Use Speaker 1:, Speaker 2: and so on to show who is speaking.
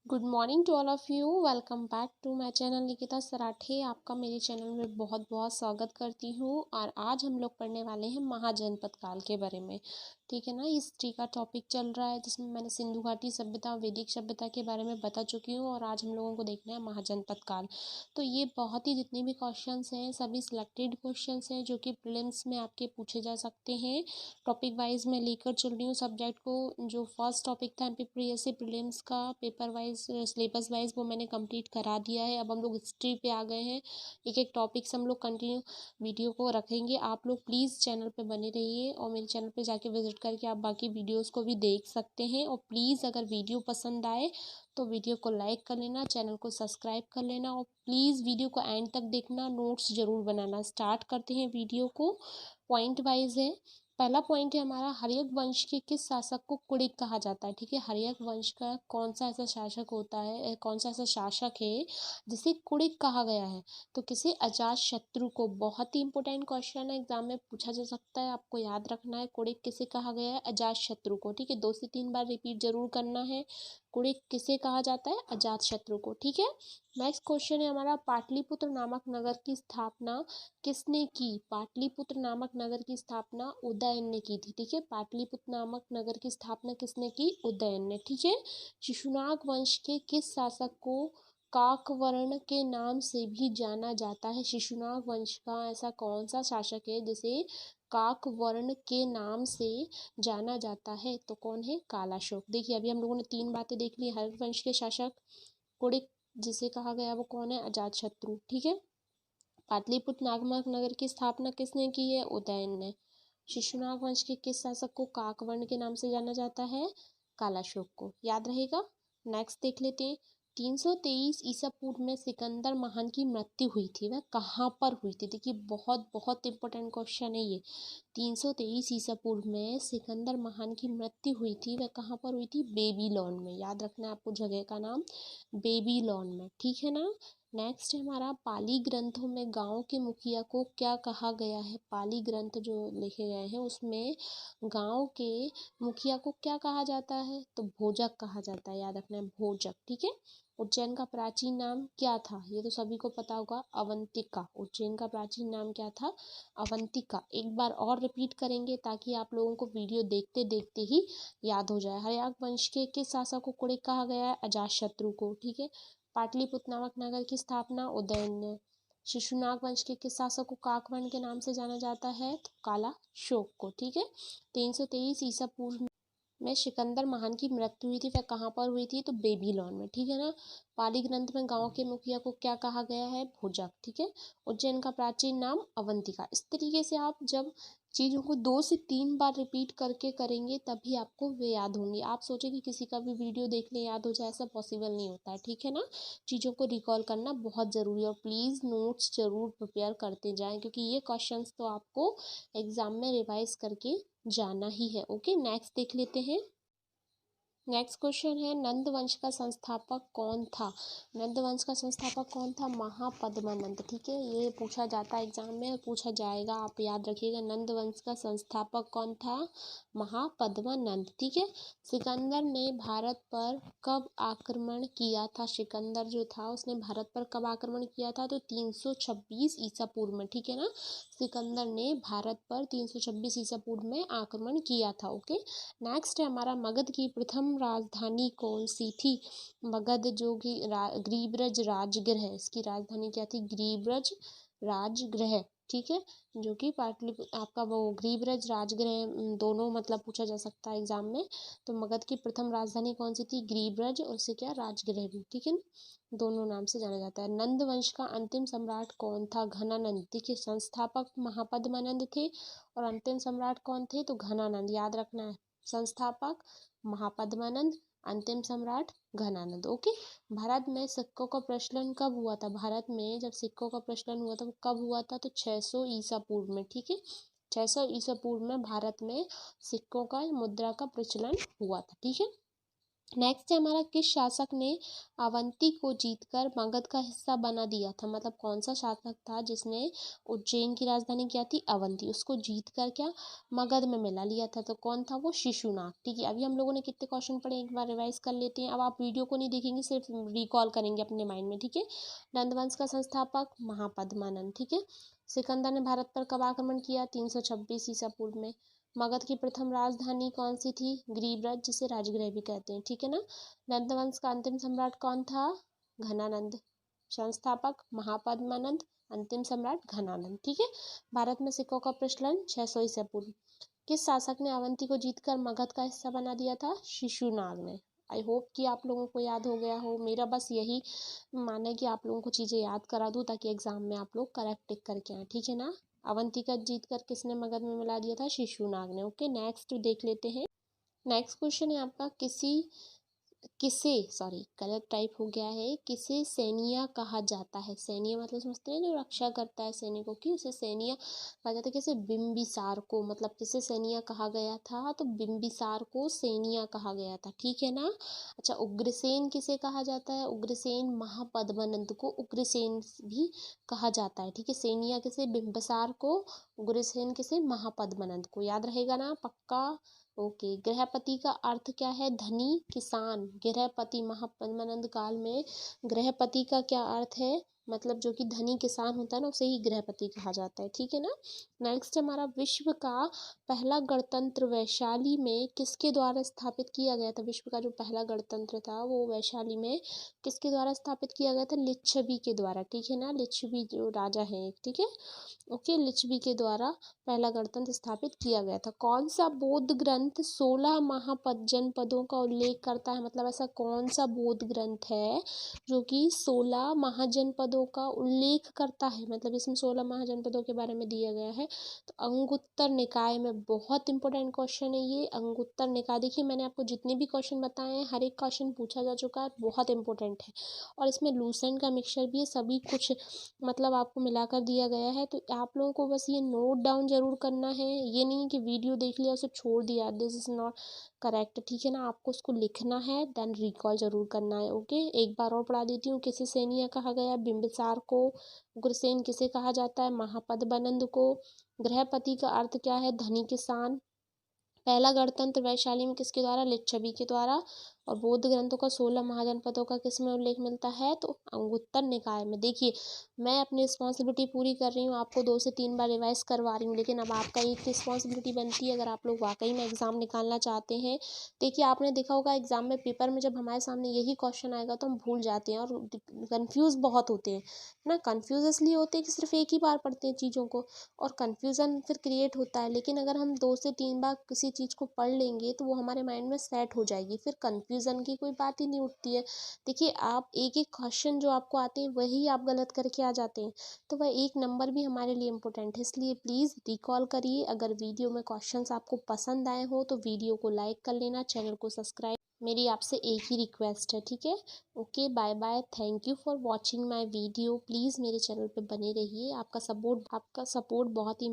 Speaker 1: Good morning to all of you. Welcome back to my channel Nikita Sarathe. आपका मेरे channel में बहुत बहुत स्वागत करती हूँ। और आज हम लोग पढ़ने वाले हैं महाजनपद काल के बारे में। ठीक है ना। हिस्ट्री का टॉपिक चल रहा है जिसमें मैंने सिंधु घाटी सभ्यता, वैदिक सभ्यता के बारे में बता चुकी हूँ। और आज हम लोगों को देखना है महाजनपद काल। तो ये बहुत ही जितने भी क्वेश्चंस हैं सभी सिलेक्टेड क्वेश्चंस हैं जो कि प्रीलिम्स में आपके पूछे जा सकते हैं। टॉपिक वाइज मैं लेकर चल रही हूँ सब्जेक्ट को। जो फर्स्ट टॉपिक था एमपीपीएससी प्रीलिम्स का पेपर वाइज सिलेबस वाइज वो मैंने कंप्लीट करा दिया है। अब हम लोग हिस्ट्री पे आ गए हैं। एक एक टॉपिक से हम लोग कंटिन्यू वीडियो को रखेंगे। आप लोग प्लीज़ चैनल पे बने रहिए और मेरे चैनल पे जाके विजिट करके आप बाकी वीडियोस को भी देख सकते हैं। और प्लीज़ अगर वीडियो पसंद आए तो वीडियो को लाइक कर लेना, चैनल को सब्सक्राइब कर लेना और प्लीज़ वीडियो को एंड तक देखना, नोट्स ज़रूर बनाना। स्टार्ट करते हैं वीडियो को। पॉइंट वाइज है। पहला पॉइंट है हमारा, हर्यक वंश के किस शासक को कुड़िक कहा जाता है। ठीक है, हर्यक वंश का कौन सा ऐसा शासक होता है, कौन सा ऐसा शासक है जिसे कुड़िक कहा गया है। तो किसे, अजात शत्रु को। बहुत ही इंपॉर्टेंट क्वेश्चन है, एग्जाम में पूछा जा सकता है, आपको याद रखना है। कुड़िक किसे कहा गया है, अजात शत्रु को। ठीक है, 2 से 3 बार रिपीट जरूर करना है। कुड़िक किसे कहा जाता है, अजात शत्रु को। ठीक है। नेक्स्ट क्वेश्चन है हमारा, पाटलिपुत्र नामक नगर की स्थापना किसने की। पाटलिपुत्र नामक नगर की स्थापना उदयन ने की थी। ठीक है, पाटलिपुत्र नामक नगर की स्थापना किसने की, उदयन ने। ठीक है। शिशुनाग वंश के किस शासक को काकवर्ण के नाम से भी जाना जाता है। शिशुनाग वंश का ऐसा कौन सा शासक है जिसे काकवर्ण के नाम से जाना जाता है। तो कौन है, कालाशोक। देखिए अभी हम लोगों ने 3 बातें देख ली। हर्यक वंश के शासक कुड़िक जिसे कहा गया वो कौन है, अजातशत्रु। ठीक है। पाटलिपुत्र नामक नगर की स्थापना किसने की है, उदयन ने। शिशुनाग वंश के किस शासक को काकवर्ण के नाम से जाना जाता है, कालाशोक को। याद रहेगा। नेक्स्ट देख लेते हैं। 323 ईसा पूर्व में सिकंदर महान की मृत्यु हुई थी, वह कहाँ पर हुई थी। देखिए बहुत बहुत इंपॉर्टेंट क्वेश्चन है ये। 323 ईसा पूर्व में सिकंदर महान की मृत्यु हुई थी, वह कहाँ पर हुई थी, बेबीलोन में। याद रखना है आपको जगह का नाम, बेबीलोन में। ठीक है ना। नेक्स्ट है हमारा, पाली ग्रंथों में गांव के मुखिया को क्या कहा गया है। पाली ग्रंथ जो लिखे गए हैं उसमें गांव के मुखिया को क्या कहा जाता है, तो भोजक कहा जाता है। याद रखना है, भोजक। ठीक है। उज्जैन का प्राचीन नाम क्या था, ये तो सभी को पता होगा, अवंतिका। उज्जैन का प्राचीन नाम क्या था, अवंतिका। एक बार और रिपीट करेंगे ताकि आप लोगों को वीडियो देखते देखते ही याद हो जाए। हर्यक वंश के किस शासक को कुड़िक कहा गया है, अजातशत्रु को। ठीक है। पाटलिपुत्र नामक नगर की स्थापना उदयन ने। शिशुनाग वंश के किस शासक को काकवर्ण के नाम से जाना जाता है, तो काला शोक को। ठीक है। 323 ईसा पूर्व में सिकंदर महान की मृत्यु हुई थी, वह कहाँ पर हुई थी, तो बेबीलोन में। ठीक है ना। पाली ग्रंथ में गांव के मुखिया को क्या कहा गया है, भोजक। ठीक है। उज्जैन का प्राचीन नाम अवंतिका। इस तरीके से आप जब चीज़ों को 2 से 3 बार रिपीट करके करेंगे तभी आपको वे याद होंगी। आप सोचे कि किसी का भी वीडियो देख लें याद हो जाए, ऐसा पॉसिबल नहीं होता है। ठीक है ना। चीज़ों को रिकॉल करना बहुत ज़रूरी है और प्लीज़ नोट्स ज़रूर प्रिपेयर करते जाएं क्योंकि ये क्वेश्चंस तो आपको एग्ज़ाम में रिवाइज करके जाना ही है। ओके, नेक्स्ट देख लेते हैं। नेक्स्ट क्वेश्चन है, नंद वंश का संस्थापक कौन था। नंद वंश का संस्थापक कौन था, महापद्मानंद। ठीक है, ये पूछा जाता है एग्जाम में और पूछा जाएगा, आप याद रखिएगा। नंद वंश का संस्थापक कौन था, महापद्मानंद। ठीक है। सिकंदर ने भारत पर कब आक्रमण किया था। सिकंदर जो था उसने भारत पर कब आक्रमण किया था, तो 326 ईसा पूर्व में। ठीक है ना। सिकंदर ने भारत पर 326 ईसा पूर्व में आक्रमण किया था। ओके। नेक्स्ट है हमारा, मगध की प्रथम राजधानी कौन सी थी। मगध जो कि ग्रीब्रज राजगृह है, इसकी राजधानी क्या थी, ग्रीब्रज राजगृह। ठीक है। जो कि पाटलिपुत्र आपका वो ग्रीब्रज राजगृह दोनों मतलब पूछा जा सकता है एग्जाम में। तो मगध की प्रथम राजधानी कौन सी थी, ग्रीब्रज, और उससे क्या, राजगृह भी। ठीक है, दोनों नाम से जाना जाता है। नंद वंश का अंतिम सम्राट कौन था, घनानंद। देखिए संस्थापक महापद्मानंद थे और अंतिम सम्राट कौन थे, तो घनानंद। याद रखना है, संस्थापक महापद्मानंद, अंतिम सम्राट घनानंद। ओके। भारत में सिक्कों का प्रचलन कब हुआ था। भारत में जब सिक्कों का प्रचलन हुआ था वो कब हुआ था, तो 600 ईसा पूर्व में। ठीक है। 600 ईसा पूर्व में भारत में सिक्कों का, मुद्रा का प्रचलन हुआ था। ठीक है। नेक्स्ट है हमारा, किस शासक ने अवंती को जीतकर मगध का हिस्सा बना दिया था? मतलब कौन सा शासक था जिसने उज्जैन की राजधानी क्या थी? अवंती, उसको जीत कर क्या मगध में मिला लिया था? तो कौन था वो? शिशुनाग। ठीक है, अभी हम लोगों ने कितने क्वेश्चन पढ़े एक बार रिवाइज कर लेते हैं। अब आप वीडियो को नहीं देखेंगे, सिर्फ रिकॉल करेंगे अपने माइंड में। ठीक है, नंदवंश का संस्थापक महापद्मानंद। ठीक है, सिकंदर ने भारत पर कब आक्रमण किया? 326 ईसा पूर्व में। मगध की प्रथम राजधानी कौन सी थी? गिरिब्रज, जिसे राजगृह भी कहते हैं। ठीक है ना। नंदवंश का अंतिम सम्राट कौन था? घनानंद। संस्थापक महापद्मानंद, अंतिम सम्राट घनानंद। ठीक है, भारत में सिक्कों का प्रचलन 600 ईसा पूर्व। किस शासक ने अवंती को जीतकर मगध का हिस्सा बना दिया था? शिशुनाग ने। आई होप कि आप लोगों को याद हो गया हो। मेरा बस यही मानना है कि आप लोगों को चीज़ें याद करा दूँ ताकि एग्जाम में आप लोग करेक्ट टिक करके आए। ठीक है ना। अवंती का जीत कर किसने मगध में मिला दिया था? शिशुनाग ने। ओके, नेक्स्ट देख लेते हैं। नेक्स्ट क्वेश्चन है आपका, किसे सॉरी गलत टाइप हो गया है, किसे सैनिया कहा जाता है? सैनिया मतलब समझते हैं, जो रक्षा करता है सैनिकों की, उसे सैनिया कहा जाता है। कैसे? बिंबिसार को, मतलब किसे सैनिया कहा गया था? तो बिंबिसार को सैनिया कहा गया था। ठीक है ना। अच्छा, उग्रसेन किसे कहा जाता है? उग्रसेन महापद्मानंद को उग्रसेन भी कहा जाता है। ठीक है, सैनिया किसे? बिंबिसार को। उग्रसेन किसे? महापद्मानंद को। याद रहेगा ना पक्का? ओके, गृहपति का अर्थ क्या है? धनी किसान। गृहपति महापद्मानंद काल में गृहपति का क्या अर्थ है? मतलब जो कि धनी किसान होता है ना, उसे ही गृहपति कहा जाता है। ठीक है ना। नेक्स्ट हमारा, विश्व का पहला गणतंत्र वैशाली में किसके द्वारा स्थापित किया गया था? विश्व का जो पहला गणतंत्र था वो वैशाली में किसके द्वारा स्थापित किया गया था? लिच्छवी के द्वारा। ठीक है ना, लिच्छवी जो राजा है। ठीक है, ओके, लिच्छवी के द्वारा पहला गणतंत्र स्थापित किया गया था। कौन सा बौद्ध ग्रंथ 16 महापद जनपदों का उल्लेख करता है? मतलब ऐसा कौन सा बौद्ध ग्रंथ है जो कि 16 महाजनपदों का उल्लेख करता है? मतलब इसमें 16 महाजनपदों के बारे में दिया गया है। तो अंगुत्तर निकाय में, बहुत इंपॉर्टेंट क्वेश्चन है ये अंगुत्तर निकाय। देखिए, मैंने आपको जितने भी क्वेश्चन बताए हैं, हर एक क्वेश्चन पूछा जा चुका है, बहुत इंपॉर्टेंट है। और इसमें लूसेंट का मिक्सचर भी है, सभी कुछ मतलब आपको मिलाकर दिया गया है। तो आप लोगों को बस ये नोट डाउन जरूर करना है। ये नहीं कि वीडियो देख लिया उसे छोड़ दिया, दिस इज नॉट करेक्ट। ठीक है ना, आपको उसको लिखना है, देन रिकॉल जरूर करना है। ओके, एक बार और पढ़ा देती हूँ। किसे सैनिया कहा गया? बिंबिसार को। उग्रसेन किसे कहा जाता है? महापद्मानंद को। गृहपति का अर्थ क्या है? धनी किसान। पहला गणतंत्र वैशाली में किसके द्वारा? लिच्छवी के द्वारा। और बौद्ध ग्रंथों का 16 महाजनपदों का किस में उल्लेख मिलता है? तो अंगुत्तर निकाय में। देखिए, मैं अपनी रिस्पॉन्सिबिलिटी पूरी कर रही हूँ, आपको 2 से 3 बार रिवाइज करवा रही हूँ, लेकिन अब आपका एक रिस्पॉन्सिबिलिटी बनती है अगर आप लोग वाकई में एग्जाम निकालना चाहते हैं। देखिए, आपने देखा होगा एग्जाम में पेपर में जब हमारे सामने यही क्वेश्चन आएगा तो हम भूल जाते हैं और कन्फ्यूज़ बहुत होते हैं ना। कन्फ्यूज़ इसलिए होते हैं कि सिर्फ एक ही बार पढ़ते हैं चीज़ों को, और कन्फ्यूज़न फिर क्रिएट होता है। लेकिन अगर हम 2 से 3 बार किसी चीज़ को पढ़ लेंगे तो वो हमारे माइंड में सेट हो जाएगी, फिर कन्फ्यूज़न की कोई बात ही नहीं उठती है। देखिए, आप एक एक क्वेश्चन जो आपको आते हैं वही आप गलत करके आ जाते हैं, तो वह एक नंबर भी हमारे लिए इम्पोर्टेंट है। इसलिए प्लीज़ रिकॉल करिए। अगर वीडियो में क्वेश्चंस आपको पसंद आए हो तो वीडियो को लाइक कर लेना, चैनल को सब्सक्राइब। मेरी आपसे एक ही रिक्वेस्ट है। ठीक है, okay, bye bye, thank you for watching my video. Please मेरे चैनल पे बने रहिए, आपका सपोर्ट बहुत ही